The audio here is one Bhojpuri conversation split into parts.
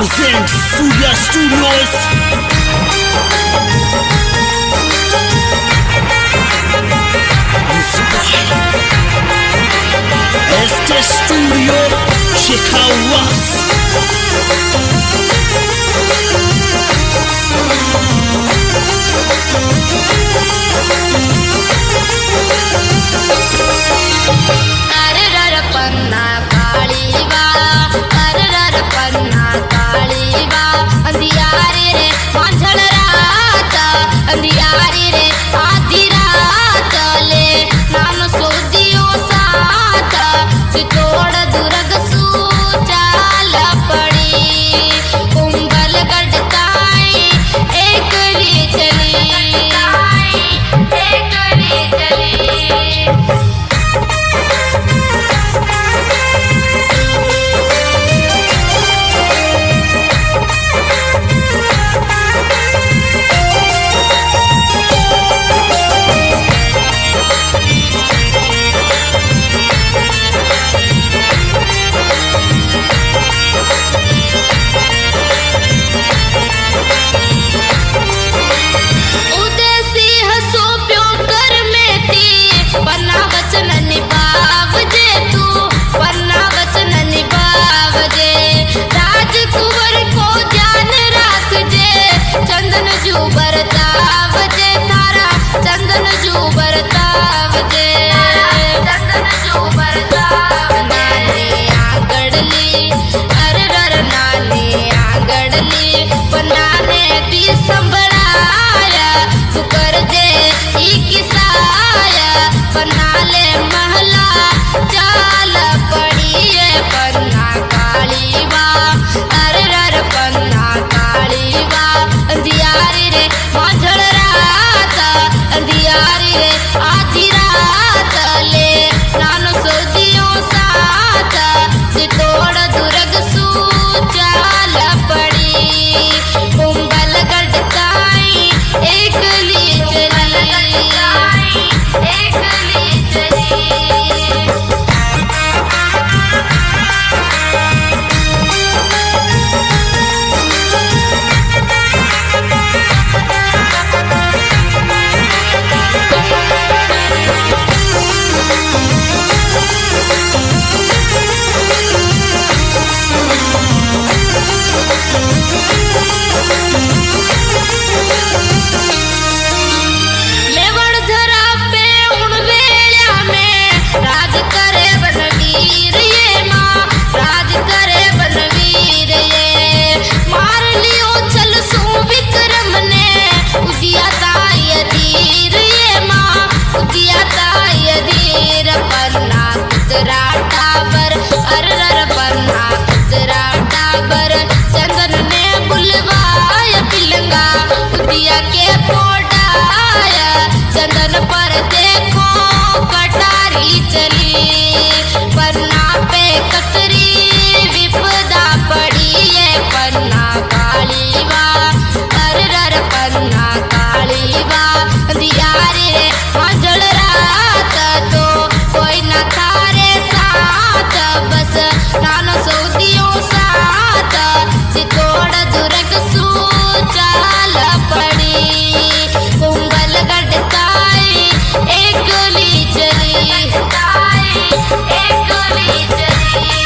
presents Surya Studios. Este Studio Chicawas. पन्ना काली बा अरर पन्ना काली बा अंधियारी रे मांझल रात अंधियारी रे आधी रात ले नाम सोदियो साथ चितोड़ दुर्ग सूचाल पड़ी कुंभल गढ़ताई एकली चली एकली चली बरताव जे थारा चंदन जू बरताव जे चंदन जू बरताव नाने आगड़ली अरर नाने आगड़ली बनाने दी संभलाया तू कर जे ई किसाया बनाले महला चाल पड़ी है पन्ना काली बा अरर पन्ना काली बा अंधियारी रे मांझल रात अंधियारी रे आधी रात ले नानो सोदियो साथ चितोड़ दुर्ग सूचाल पड़ी कुंभल गढ़ताई एकली चली एकली चली टाबर अरर पन्ना कुतरा टाबर चंदन ने बुलवाया पिलंगा उदिया के पोटाया चंदन पर देखो कटारी चली पन्ना पे कतरी विपदा पड़ी है पन्ना काली बा अरर पन्ना काली बा अंधियारी रे मांझल रात तो कोई न थारे साथ बस नानो सौदियों साथ चितोड़ दुर्ग सूचाल पड़ी कुंभल गढ़ताई एकली चली एकली चली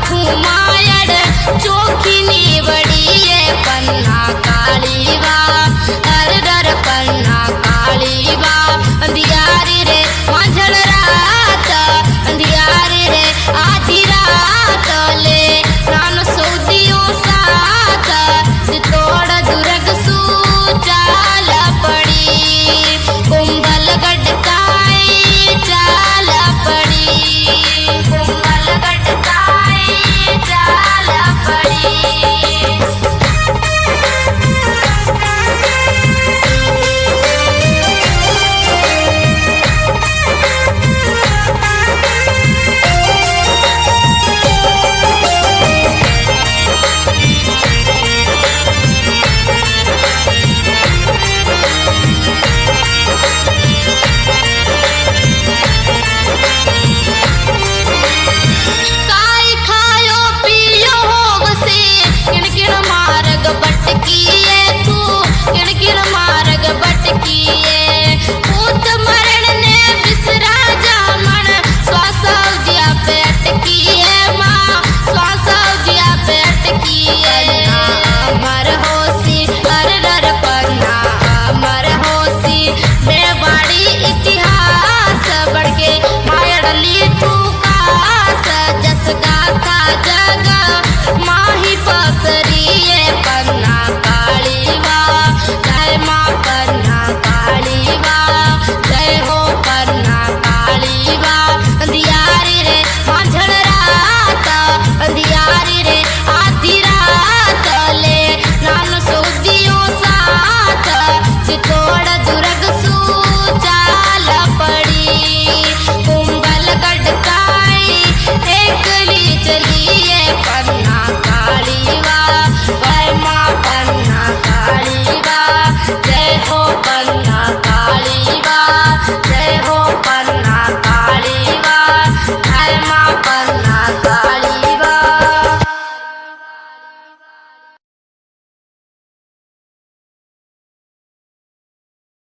खुमायड़ चोखी निवड़िए पन्ना काली बा अर डर पन्ना काली बा अंधियारी रे मांझड़ रात अंधियारी रे आधी रात ले नान सऊदियों साथ तोड़ दुर्ग सू चाल पड़ी कुंभलगढ़ काई चाल पड़ी कुंभलगढ़ काई चाल पड़ी काई खायो पियो होगसे किण मार्ग भटकिए तू किण मार्ग भटकिए पूत मरण ने बिसरा जामन श्वास दिया पे अटकिए माँ श्वास दिया पे अटकिए अमर होसी अर डर पन्ना अमर होसी मेवाड़ी इतिहास बढ़ के मायड़ली तू जस गाथा जग माही पसरिए पन्ना काली बा जय माँ पन्ना काली बा जय हो पन्ना काली बा अंधियारी रे मांझड़ रात अंधियारी रे आधी रात ले नान सऊदियों साथ चितौड़ दुर्ग सू चाल पड़ी कुंभलगढ़ काई एकली चलिए